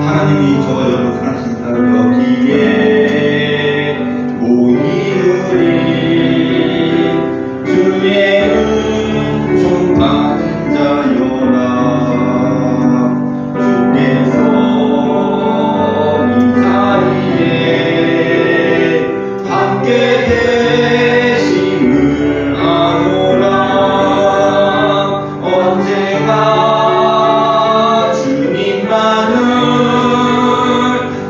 하나님이 저 여러분 사랑하신다면 여기에 모이우리 주의 은총 받은 자여라. 주께서 이 자리에 함께 계심을 아노라. 언제나 주님만을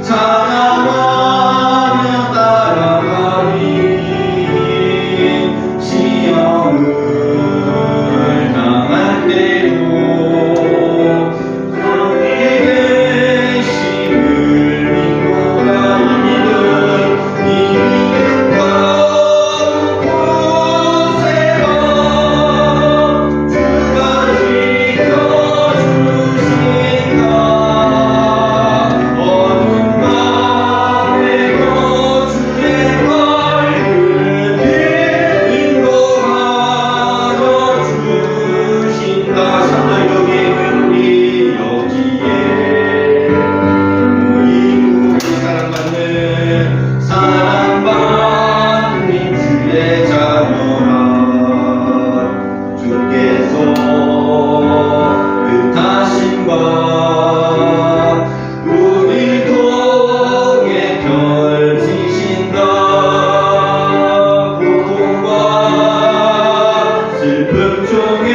찬양하며 따라가리. 시험을 당할 때도 주의 계심을 믿노라. 이 믿음 곳에서 주가 지켜주신다. 어둠 밤에도 주의 밝은 인도하여 주신다. 삼절 여기에 우리 사랑받는 주의 자녀라. 주께서 뜻하심과 우릴 통해 펼치신다. 고통과 슬픔 중에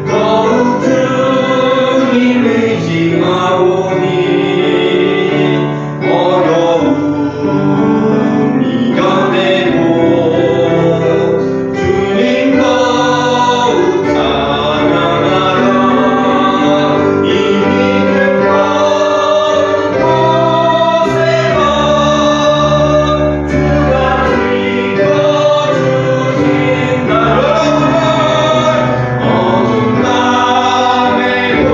더욱 주님 의지하오니 어려움 이겨내고 주님 더욱 찬양하라. 이 믿음 곳에서 주가 지켜주신다. 어둠 밤에도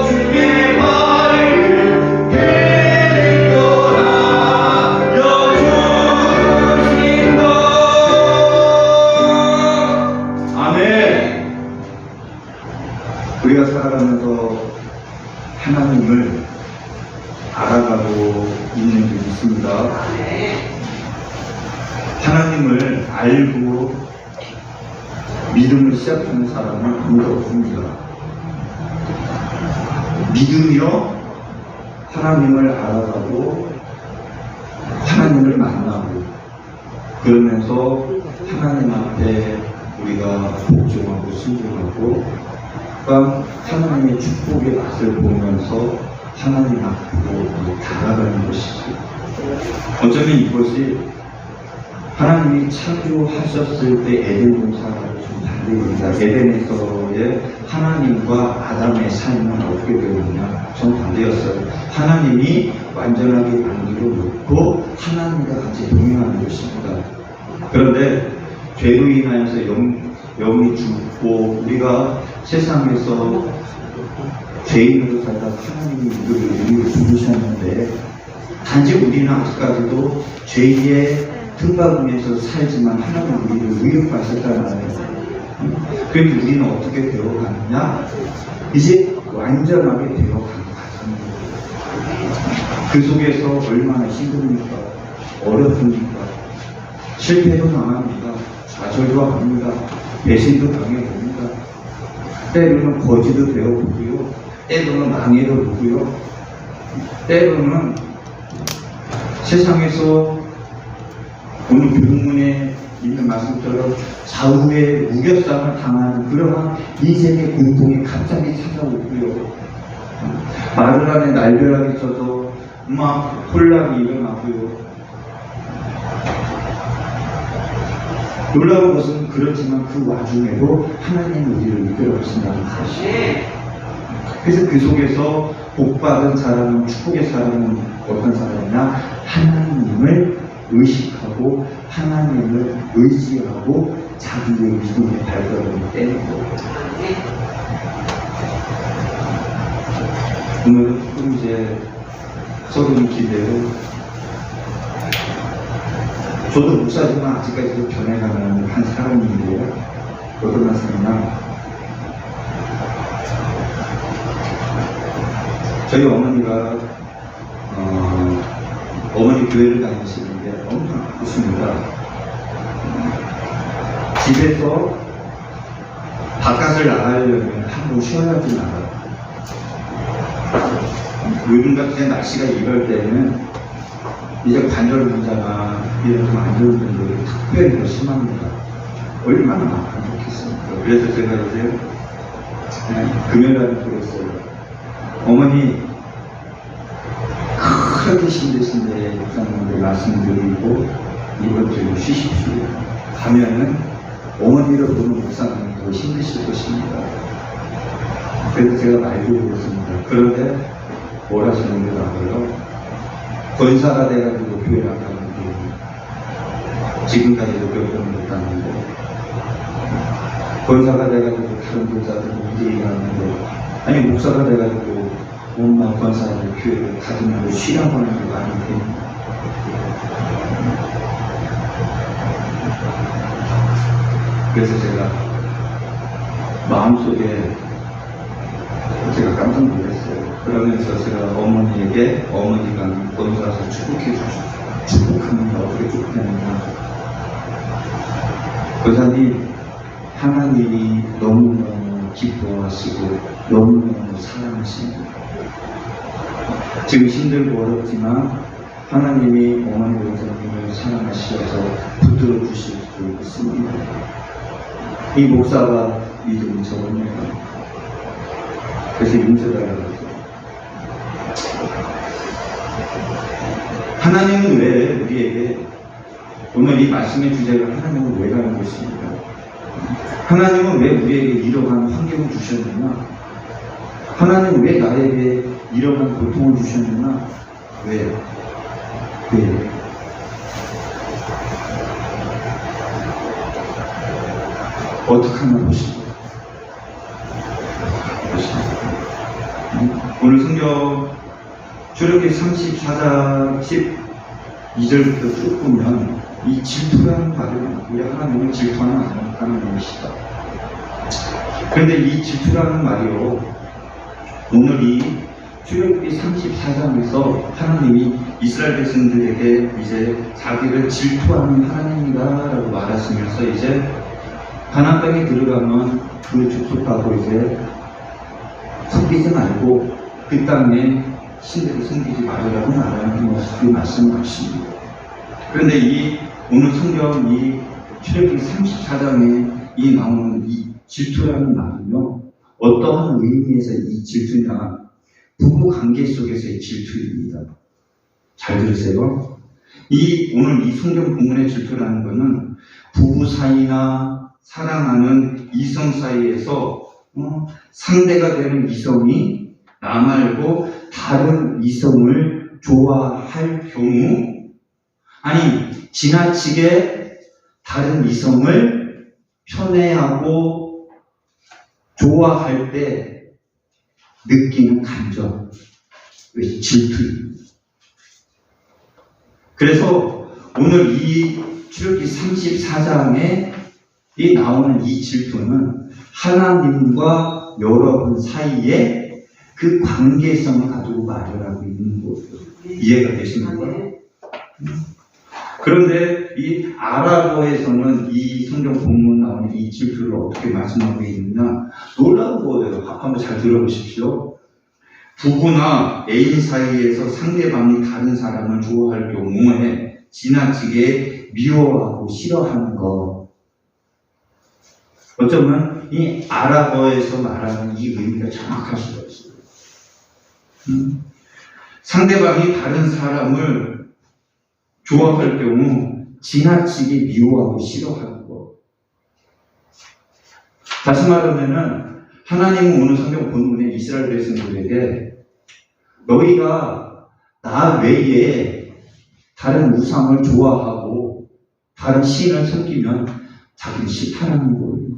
주의 밝은 인도하여 주신다. 아멘. 우리가 살아가면서 하나님을 알아가고 있는 게 있습니다. 하나님을 알고 믿음을 시작하는 사람은 아무도 없습니다. 믿으며 하나님을 알아가고 하나님을 만나고 그러면서 하나님 앞에 우리가 복종하고 순종하고 그러니까 하나님의 축복의 맛을 보면서 하나님 앞으로 다가가는 것이죠. 어쩌면 이것이 하나님이 창조하셨을 때 에덴 동산하고 좀 다릅니다. 에덴에서의 하나님과 아담의 삶은 어떻게 되었느냐? 좀 반대였어요. 하나님이 완전하게 만들어 놓고 하나님과 같이 동행하는 것입니다. 그런데 죄로 인하여서 영이 죽고 우리가 세상에서 죄인으로 살다 하나님이 우리를 부르셨는데 단지 우리는 아직까지도 죄의 등받음에서 살지만 하나님 우리를 의롭하셨다는 거예요. 그럼 우리는 어떻게 되어가느냐? 이제 완전하게 되어가는 과정입니다. 그 속에서 얼마나 힘듭니까? 어렵습니까? 실패도 당합니다. 좌절도 합니다. 배신도 당해봅니다. 때로는 거지도 되어보고요. 때로는 망해도 보고요. 때로는 세상에서 오늘 본문에 있는 말씀처럼 좌우의 무결상을 당하는 그러한 인생의 공통이 갑자기 찾아오고요. 마를 안에 날벼락이 쳐서 막 혼란이 일어나고요. 놀라운 것은 그렇지만 그 와중에도 하나님이 우리를 이끌어가신다는 사실. 그래서 그 속에서 복받은 사람은, 축복의 사람은 어떤 사람이냐? 하나님을 의식하고 하나님을 의지하고 자기의 믿음의 발걸음을 떼는 거예요. 오늘은 조금 이제 서른 기대로 저도 목사지만 아직까지도 변해가는 한 사람인데요. 어떤 말씀이냐? 저희 어머니가 어머니 교회를 다니시는데 엄청 아프십니다. 집에서 바깥을 나가려면 한번 쉬어야지 나가요. 요즘 같은 날씨가 이럴 때는 이제 관절 문제나 이런 좀 안 좋은 분들이 특별히 더 심합니다. 얼마나 안 좋겠습니까? 그래서 제가 이제 금요일날 그랬어요. 어머니 그렇게 힘드신데 목사님들 말씀드리고 이번 주에 쉬십시오. 가면은 어머니를 보는 목사님이 더 힘드실 것입니다. 그래서 제가 말드리겠습니다. 그런데 뭘 하시는 게 나고요? 권사가 돼가지고 교회 나가는데 지금까지도 몇 번 못하는데 권사가 돼가지고 다른 교사들 얘기하는데 아니 목사가 돼가지고 온갖 권사들 교회를 가지고 쉬라고 하는 게 말이 됩니다. 그래서 제가 마음속에 제가 깜짝 놀랐어요. 그러면서 제가 어머니에게 어머니가 권사서 축복해 주셨어요. 축복하면 어떻게 축복하느냐. 권사님 하나님이 너무너무 기뻐하시고 너무너무 사랑하십니다. 지금 힘들고 어렵지만 하나님이 어머니 권사님을 사랑하셔서 붙들어 주실 수 있습니다. 이 목사가 믿음이 적었네요. 그래서 용서달라고 했어요. 하나님은 왜 우리에게 오늘 이 말씀의 주제가 하나님은 왜라는 것입니다. 하나님은 왜 우리에게 이러한 환경을 주셨느냐? 하나님은 왜 나에게 이러한 고통을 주셨느냐? 왜? 어떻게 하나 보십니까? 오늘 성경 출애굽기 34장 12절부터 쭉 보면 이 질투라는 말은 우리 하나님을 질투하는 하나님이시다. 그런데 이 질투라는 말이요, 오늘 이 출애굽기 34장에서 하나님이 이스라엘 백성들에게 이제 자기를 질투하는 하나님이다라고 말하시면서 이제 가나안 땅에 들어가면 그 축복하고 이제 섬기지 말고 그 땅에 신들을 섬기지 말으라고 말하는 그 말씀하십니다. 그런데 이 오늘 성경 이 출애굽기 34장에 이 나오는 이 질투라는 말은요, 어떠한 의미에서 이 질투냐, 부부 관계 속에서의 질투입니다. 잘 들으세요. 오늘 이 성경 본문의 질투라는 것은 부부 사이나 사랑하는 이성 사이에서 상대가 되는 이성이 나 말고 다른 이성을 좋아할 경우, 아니 지나치게 다른 이성을 편애하고 좋아할 때 느끼는 감정, 질투입니다. 그래서 오늘 이 출애굽기 34장에 나오는 이 질투는 하나님과 여러분 사이에 그 관계성을 가지고 말을 하고 있는 거예요. 이해가 되십니까? 그런데 이 아랍어에서는 이 성경 본문 나오는 이 질투를 어떻게 말씀하고 있느냐, 놀라운 거예요. 한번 잘 들어보십시오. 부부나 애인 사이에서 상대방이 다른 사람을 좋아할 경우에 지나치게 미워하고 싫어하는 것. 어쩌면 이 아랍어에서 말하는 이 의미가 정확할 수가 있어요. 상대방이 다른 사람을 좋아할 경우 지나치게 미워하고 싫어하는 것. 다시 말하면은 하나님은 오늘 성경 본문에 이스라엘 백성들에게 너희가 나 외에 다른 우상을 좋아하고 다른 신을 섬기면 자기는 싫다는 거예요.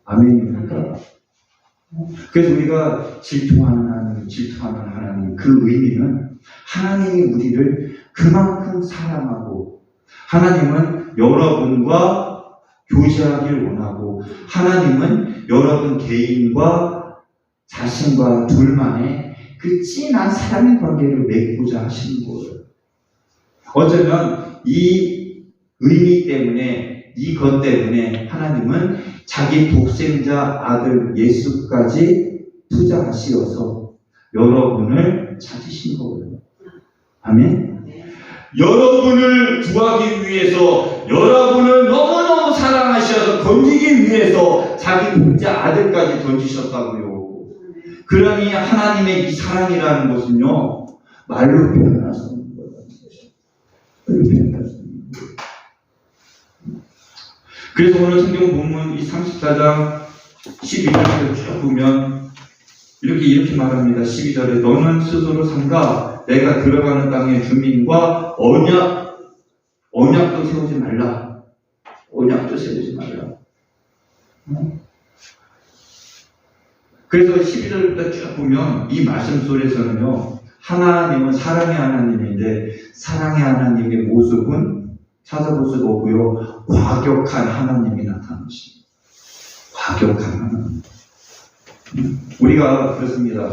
아멘입니까? 그래서 우리가 질투하는 하나님, 그 의미는 하나님이 우리를 그만큼 사랑하고 하나님은 여러분과 교제하길 원하고, 하나님은 여러분 개인과 자신과 둘만의 그 진한 사랑의 관계를 맺고자 하시는 거예요. 어쩌면 이 의미 때문에, 이것 때문에 하나님은 자기 독생자 아들 예수까지 투자하시어서 여러분을 찾으신 거예요. 아멘? 여러분을 구하기 위해서, 여러분을 너무너무 사랑하셔서 건지기 위해서 자기 독자 아들까지 던지셨다고요. 그러니 하나님의 이 사랑이라는 것은요, 말로 표현할 수 없는 거예요. 말로 표현할 수 없는 거예요. 그래서 오늘 성경 본문 이 34장 12절을 쭉 보면 이렇게 말합니다. 12절에 너는 스스로 삼가 내가 들어가는 땅의 주민과 언약도 세우지 말라. 언약도 세우지 말라. 그래서 12절부터 쭉 보면 이 말씀 속에서는요, 하나님은 사랑의 하나님인데 사랑의 하나님의 모습은 찾아볼 수가 없고요, 과격한 하나님이 나타나십니다. 과격한 하나님. 우리가 그렇습니다.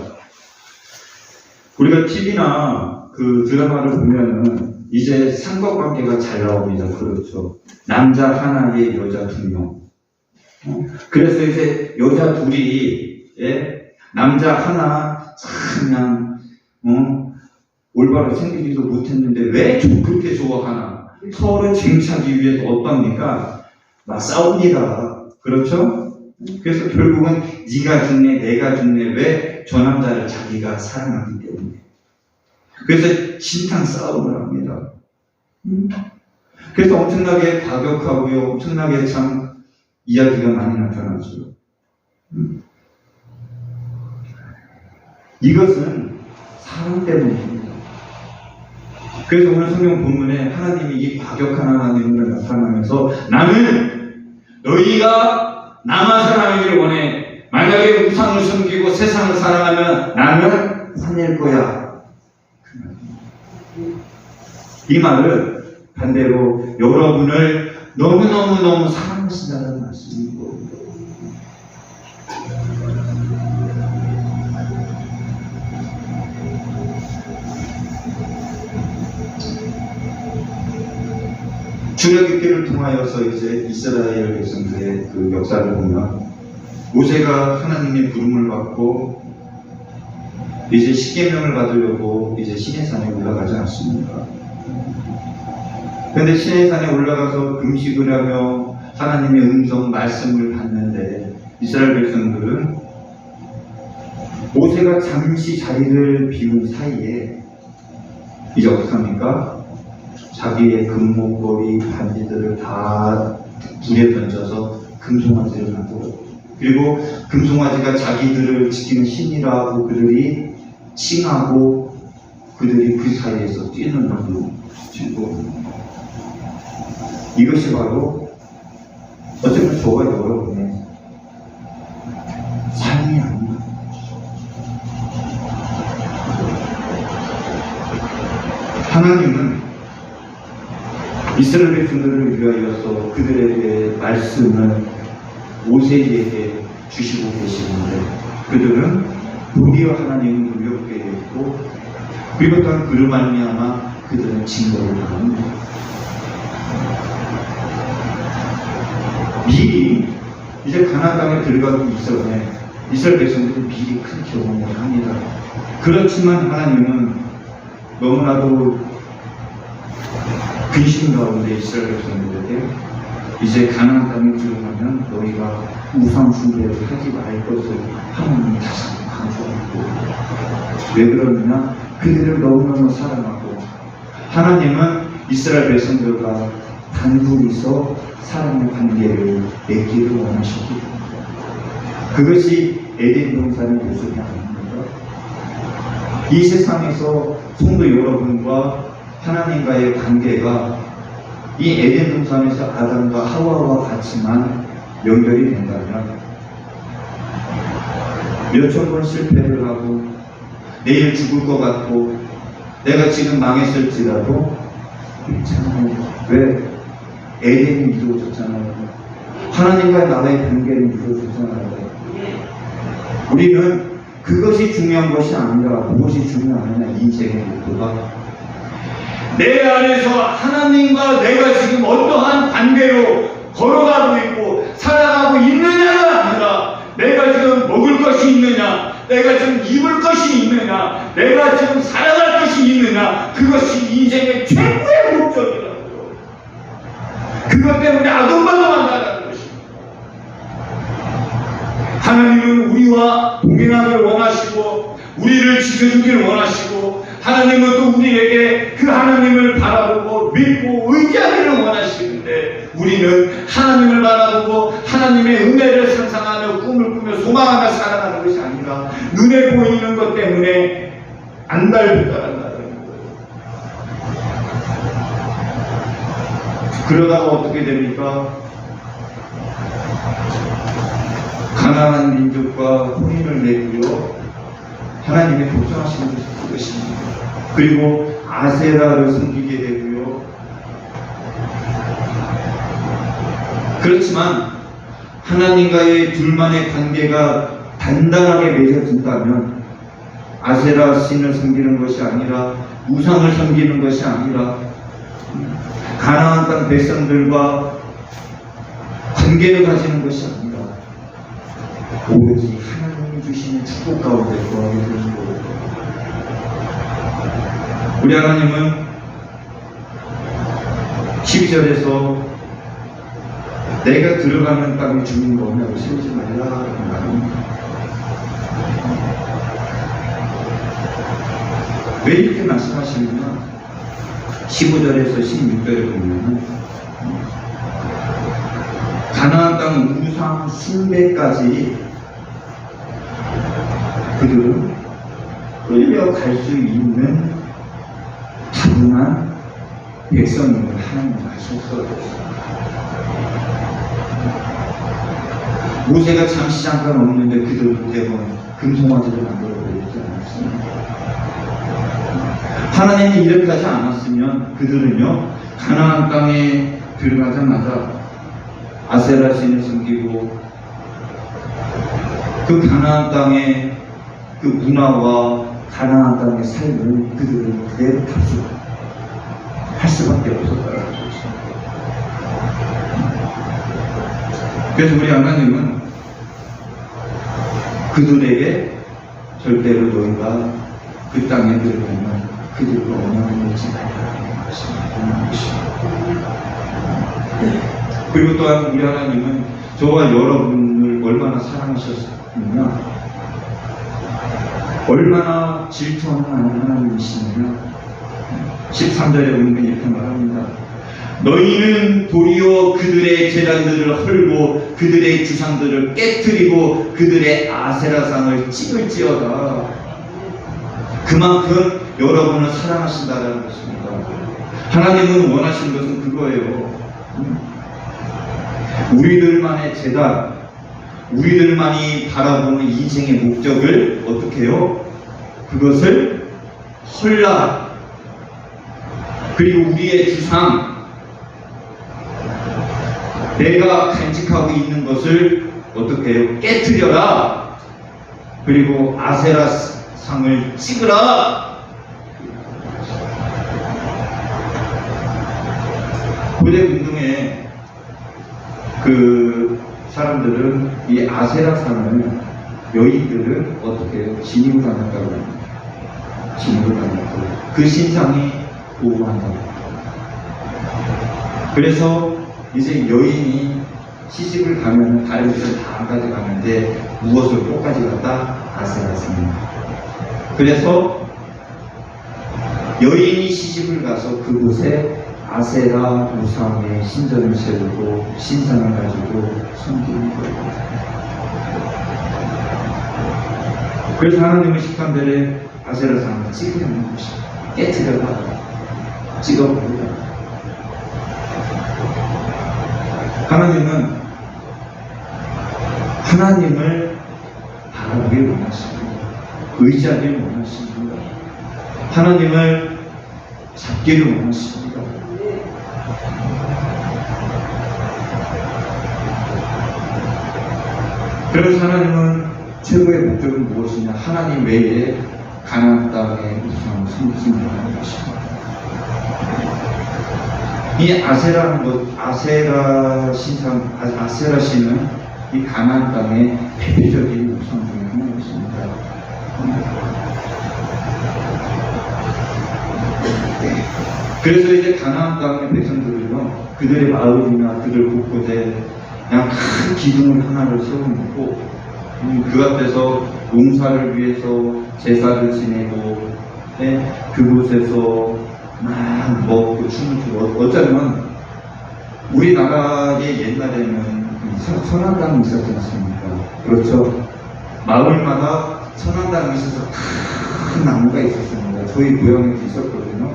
우리가 TV나 그 드라마를 보면은 이제 삼각관계가 잘 나옵니다. 그렇죠. 남자 하나에 여자 2명. 그래서 이제 여자 둘이, 남자 하나 참 그냥 올바로 생기지도 못했는데 왜 그렇게 좋아하나? 서로 쟁취하기 위해서 어떠합니까? 막 싸웁니다. 그렇죠? 그래서 결국은 네가 죽네, 내가 죽네. 왜? 저 남자를 자기가 사랑하기 때문에. 그래서 진탕 싸움을 합니다. 그래서 엄청나게 과격하고요, 엄청나게 참 이야기가 많이 나타나죠. 이것은 사랑 때문입니다. 그래서 오늘 성경 본문에 하나님이 이 과격한 하나님을 나타나면서 나는 너희가 나만 사랑하기를 원해. 만약에 우상을 섬기고 세상을 사랑하면 나는 화낼 거야. 이 말을 반대로 여러분을 너무너무 사랑하신다는 말씀이고, 출애굽기를 통하여서 이제 이스라엘 백성들의 그 역사를 보면 모세가 하나님의 부름을 받고 이제 십계명을 받으려고 이제 시내산에 올라가지 않습니까? 그런데 시내산에 올라가서 금식을 하며 하나님의 음성 말씀을 받는데 이스라엘 백성들은 모세가 잠시 자리를 비운 사이에 이제 어떡합니까? 자기의 금목걸이 반지들을 다 불에 던져서 금송아지를 만들고, 그리고 금송아지가 자기들을 지키는 신이라고 그들이 칭하고 그들이 그 사이에서 뛰는 걸로 치고, 이것이 바로 어쩌면 저와 여러분의 삶이 아닙니다. 하나님은 이스라엘 백성들을 위하여서 그들에게 말씀을 모세에게 주시고 계시는데 그들은 도리어 하나님을 두렵게 했고, 그리고 또한 그로 말미암아 그들은 징벌을 당합니다. 미리 이제 가나안 땅에 들어가기 이전에 이스라엘 백성들은 미리 큰 경험을 합니다. 그렇지만 하나님은 너무나도 근심 가운데 이스라엘 백성들에게 이제 가나안 땅에 들어가면 너희가 우상 숭배를 하지 말 것을 하나님이 다시 한번 강조하고, 왜 그러느냐? 그들을 너무너무 사랑하고 하나님은 이스라엘 백성들과 단둘이서 사랑의 관계를 맺기를 원하셨기 때문에 그것이 에덴 동산의 모습이 아닙니다. 이 세상에서 성도 여러분과 하나님과의 관계가 이 에덴 동산에서 아담과 하와와 같이만 연결이 된다면 몇천 번 실패를 하고 내일 죽을 것 같고 내가 지금 망했을지라도 괜찮아요. 왜? 에덴이 이루어졌잖아요. 하나님과의 나와의 관계는 이루어졌잖아요. 우리는 그것이 중요한 것이 아니라 무엇이 중요하느냐, 인생의 목표가. 내 안에서 하나님과 내가 지금 어떠한 관계로 걸어가고 있고 살아가고 있느냐가 아니라 내가 지금 먹을 것이 있느냐, 내가 지금 입을 것이 있느냐, 내가 지금 살아갈 것이 있느냐, 그것이 인생의 최고의 목적이라고요. 그것 때문에 아둥바둥한다는 것입니다. 하나님은 우리와 동행하길 원하시고 우리를 지켜주길 원하시고 하나님은 또 우리에게 그 하나님을 바라보고 믿고 의지하기를 원하시는데 우리는 하나님을 바라보고 하나님의 은혜를 상상하며 꿈을 꾸며 소망하며 살아가는 것이 아니라 눈에 보이는 것 때문에 안달부달한다는 거예요. 그러다가 어떻게 됩니까? 가나안 민족과 혼인을 맺고요. 하나님의 복종하시는 것입니다. 그리고 아세라를 섬기게 되고요. 그렇지만 하나님과의 둘만의 관계가 단단하게 맺어진다면 아세라 신을 섬기는 것이 아니라 우상을 섬기는 것이 아니라 가나안 땅 백성들과 관계를 가지는 것이 아니라 오로지 하나님이 주시는 축복 가운데 거하게 되는 거예요. 우리 하나님은 12절에서 내가 들어가는 땅에 주는 거냐고 세우지 말라는 말입니다. 왜 이렇게 말씀하시느냐? 15절에서 16절에 보면 가나안 땅 우상 숭배까지 그들은 끌려갈 수 있는 타분한 백성임을 하나님은 하셨어요. 모세가 잠시 잠깐 없는데 그들 때문에 금송아지를 만들어버리지 않았습니다. 하나님이 이렇게 하지 않았으면 그들은요 가나안 땅에 들어가자마자 아세라 신을 섬기고 그 가나안 땅의 그 문화와 가나안 땅의 삶을 그들은 그대로 할 수밖에 없었다는 것입니다. 그래서 우리 하나님은 그들에게 절대로 너희가 그 땅에 들어가면 그들과 언약을 맺지 말라는 것입니다. 그리고 또한 우리 하나님은 저와 여러분을 얼마나 사랑하셨느냐, 얼마나 질투하는 하나님이시느냐. 13절에 보면 이렇게 말합니다. 너희는 도리어 그들의 제단들을 헐고 그들의 주상들을 깨뜨리고 그들의 아세라상을 찍을지어다. 그만큼 여러분을 사랑하신다는 것입니다. 하나님은 원하시는 것은 그거예요. 우리들만의 제단, 우리들만이 바라보는 인생의 목적을 어떻게 해요? 그것을 헐라. 그리고 우리의 주상, 내가 간직하고 있는 것을 어떻게 해요? 깨트려라. 그리고 아세라 상을 찍으라. 고대 군중에 그 사람들은 이 아세라 상을 여인들은 어떻게 해요? 지니고 다녔다고 합니다. 지니고 다녔고 그 신상이 보호한다고. 그래서 이제 여인이 시집을 가면 다른 곳을 다 안 가져가는데 무엇을 꼭 가져갔다? 아세라상입니다. 그래서 여인이 시집을 가서 그곳에 아세라 우상의 신전을 세우고 신상을 가지고 섬기는 거예요. 그래서 하나님은 13절에 아세라상을 찍으려는 것입니다. 깨트려라. 찍어버리라. 하나님은 하나님을 바라보길 원하십니다. 의지하길 원하십니다. 하나님을 잡기를 원하십니다. 그래서 하나님은 최고의 목적은 무엇이냐? 하나님 외에 가나안 땅에 우상을 섬기신다는 것입니다. 이 아세라는 것, 아세라 신은 이 가나안 땅의 대표적인 우상 중에 하나였습니다. 그래서 이제 가나안 땅의 백성들은요, 그들의 마을이나 그들 곳곳에 그냥 큰 기둥을 하나를 세워놓고 그 앞에서 농사를 위해서 제사를 지내고 그곳에서 막 먹고 춤을 추고 어쩌면 우리나라의 옛날에는 선한 땅이 있었지 않습니까? 그렇죠? 마을마다 선한 땅이 있어서 큰 나무가 있었습니다. 저희 고향에도 있었거든요.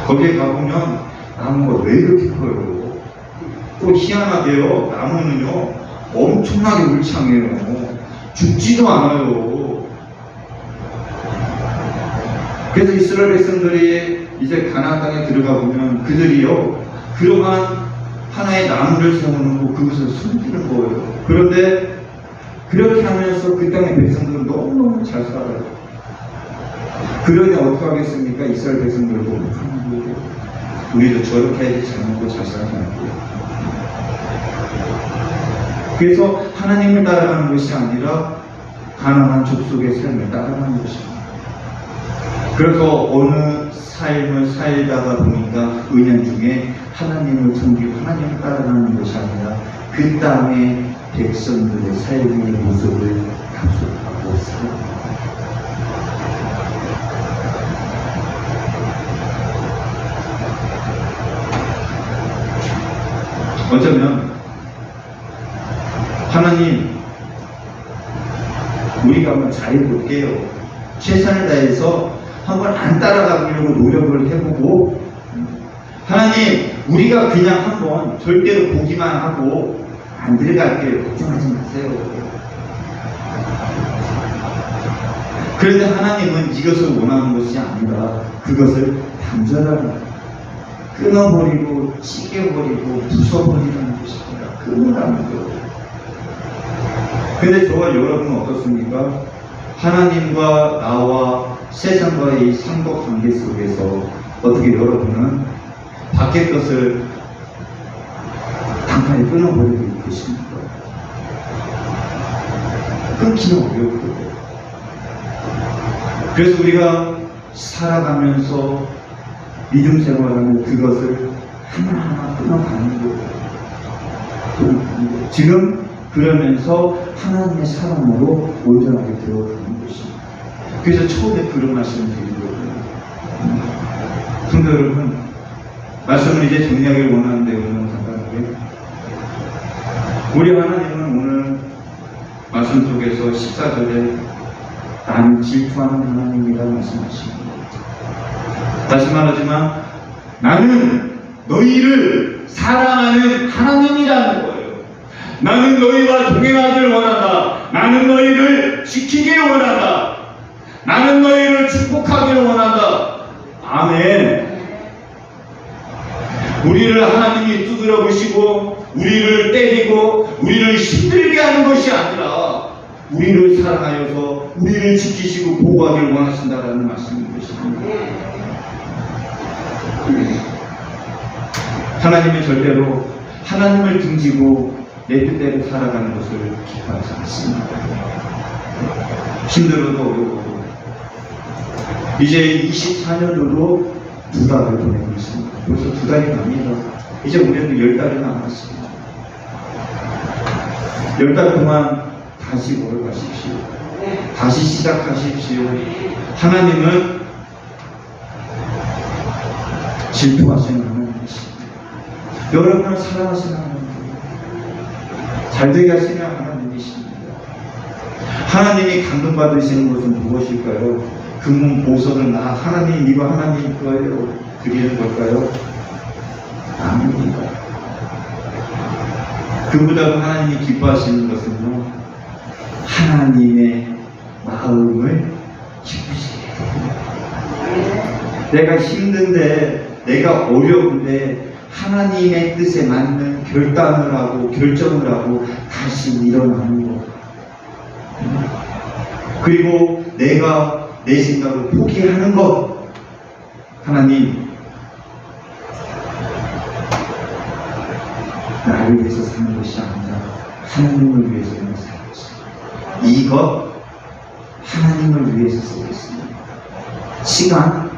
거기에 가보면 나무가 왜 이렇게 커요? 또 희한하게요, 나무는요 엄청나게 울창해요. 죽지도 않아요. 그래서 이스라엘 백성들이 이제 가나안 땅에 들어가 보면 그들이요 그러한 하나의 나무를 세워놓고 그것을 숨기는 거예요. 그런데 그렇게 하면서 그 땅의 백성들은 너무너무 잘 살아요. 그러니 어떻게 하겠습니까? 이스라엘 백성들도 우리도 저렇게 해야지 잘 먹고 잘 살지 않고요. 그래서 하나님을 따라가는 것이 아니라 가난한 족속의 삶을 따라가는 것입니다. 그래서 어느 삶을 살다가 보니까 은연중에 하나님을 섬기고 하나님을 따라가는 것이 아니라 그 땅의 백성들의 삶의 모습을 합숙하고 살아갑니다. 어쩌면 하나님, 우리가 한번 잘해볼게요. 최선을 다해서 한번 안 따라가려고 노력을 해보고, 하나님, 우리가 그냥 한번 절대로 보기만 하고 안 들어갈게요. 걱정하지 마세요. 그런데 하나님은 이것을 원하는 것이 아니라 그것을 단절하라. 끊어버리고, 찢겨버리고, 부숴버리는 것입니다. 끊으라는 거예요. 근데 저와 여러분은 어떻습니까? 하나님과 나와 세상과의 이 상도관계 속에서 어떻게 여러분은 밖의 것을 단판에 끊어버리고 계십니까? 끊기는 어렵거든요. 그래서 우리가 살아가면서 믿음 생활하는 그것을 하나하나 끊어가는 거예요. 지금 그러면서 하나님의 사랑으로 온전하게 들어가는 것입니다. 그래서 처음에 그런 말씀을 드리거든요. 성도 여러분, 말씀을 이제 정리하기를 원하는데 오늘 간단하게 우리 하나님은 오늘 말씀 속에서 14절에 나는 질투하는 하나님이라고 말씀하십니다. 다시 말하지만 나는 너희를 사랑하는 하나님이라는 거예요. 나는 너희와 동행하기를 원한다. 나는 너희를 지키기를 원한다. 나는 너희를 축복하기를 원한다. 아멘. 우리를 하나님이 두드려 보시고 우리를 때리고 우리를 힘들게 하는 것이 아니라 우리를 사랑하여서 우리를 지키시고 보호하기를 원하신다라는 말씀인 것입니다. 하나님은 절대로 하나님을 등지고 내 뜻대로 살아가는 것을 기뻐하지 않습니다. 힘들어도 어려워도 이제 24년으로 2달을 보내고 있습니다. 벌써 2달이 갑니다. 이제 우리는 10달이 남았습니다. 10달 동안 다시 걸어가십시오. 다시 시작하십시오. 하나님은 질투하시는 하나님이십니다. 여러분을 사랑하시는 하나님, 잘되게 하시는 하나님이십니다. 하나님이 감동받으시는 것은 무엇일까요? 금문 보석을 나 하나님 이거 하나님 거예요 드리는 걸까요? 아닙니다. 그보다도 하나님이 기뻐하시는 것은요, 하나님의 마음을 기쁘시게 해요. 내가 힘든데 내가 어려운데 하나님의 뜻에 맞는 결단을 하고 결정을 하고 다시 일어나는 것. 그리고 내가 내 생각을 포기하는 것. 하나님, 나를 위해서 사는 것이 아니라 하나님을 위해서 사는 것입니다. 이것 하나님을 위해서 쓰겠습니다. 시간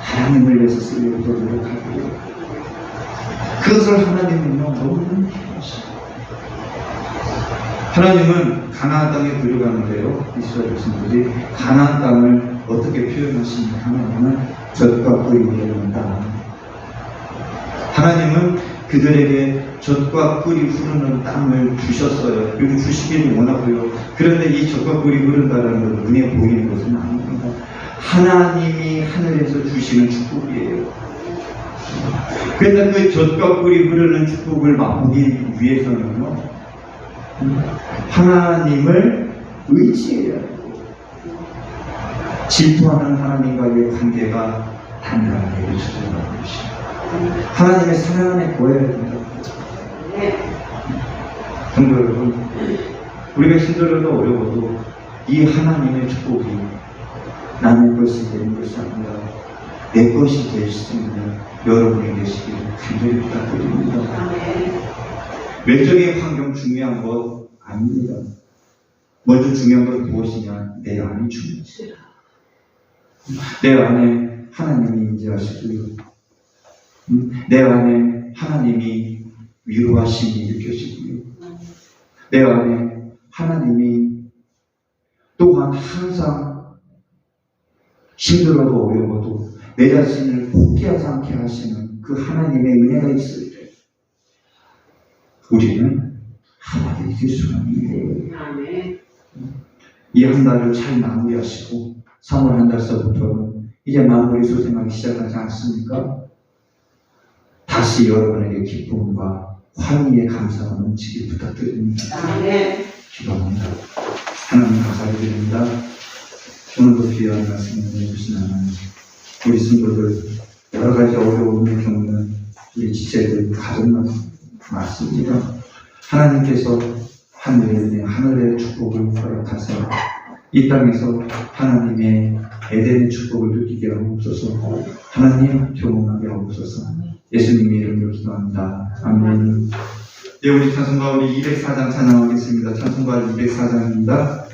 하나님을 위해서 쓰려고 노력하고요. 그것을 하나님은요 너무 힘드십니다. 하나님은 가나안 땅에 들어가는데요, 이스라엘 백성들이 가나안 땅을 어떻게 표현하십니까? 하나님은 젖과 꿀이 흐르는 땅. 하나님은 그들에게 젖과 꿀이 흐르는 땅을 주셨어요. 그리고 주시기를 원하고요. 그런데 이 젖과 꿀이 흐른다는 건 눈에 보이는 것은 아닙니다. 하나님이 하늘에서 주시는 축복이에요. 그래서 그 젖과 꿀이 흐르는 축복을 맛보기 위해서는요, 하나님을 의지해야 하고, 질투하는 하나님과의 관계가 단단하게 유지되는 것입니다. 하나님의 사랑 안에 거해야 된다. 성도 여러분, 우리가 힘들어도 어려워도 이 하나님의 축복이 남의 것이 되는 것이 아니라 내 것이 될 수 있는 여러분이 되시기를 간절히 부탁드립니다. 외적인 환경 중요한 것 아닙니다. 먼저 중요한 건 무엇이냐? 내 안이 중요합니다. 내 안에 하나님이 임재하시고요. 내 안에 하나님이 위로하심이 느껴지고요. 내 안에 하나님이 또한 항상 힘들어도 어려워도 내 자신을 포기하지 않게 하시는 그 하나님의 은혜가 있을 때 우리는 하나님을 이길 수가 있는 거예요. 이 한 달을 잘 마무리하시고 3월 한 달서부터는 이제 마무리 소생하기 시작하지 않습니까? 다시 여러분에게 기쁨과 환희의 감사가 넘치길 부탁드립니다. 기도합니다. 하나님 감사드립니다. 오늘도 귀한 말씀을 해주신 하나님, 우리 성도들 여러 가지 어려움을 겪는 우리 지체들 가정 많습니다. 하나님께서 하늘의 축복을 허락하사 이 땅에서 하나님의 에덴의 축복을 느끼게 하옵소서. 하나님 경험하게 하옵소서. 예수님의 이름으로 기도합니다. 아멘. 네, 우리 찬송가 우리 204장 찬양하겠습니다. 찬송가 204장입니다.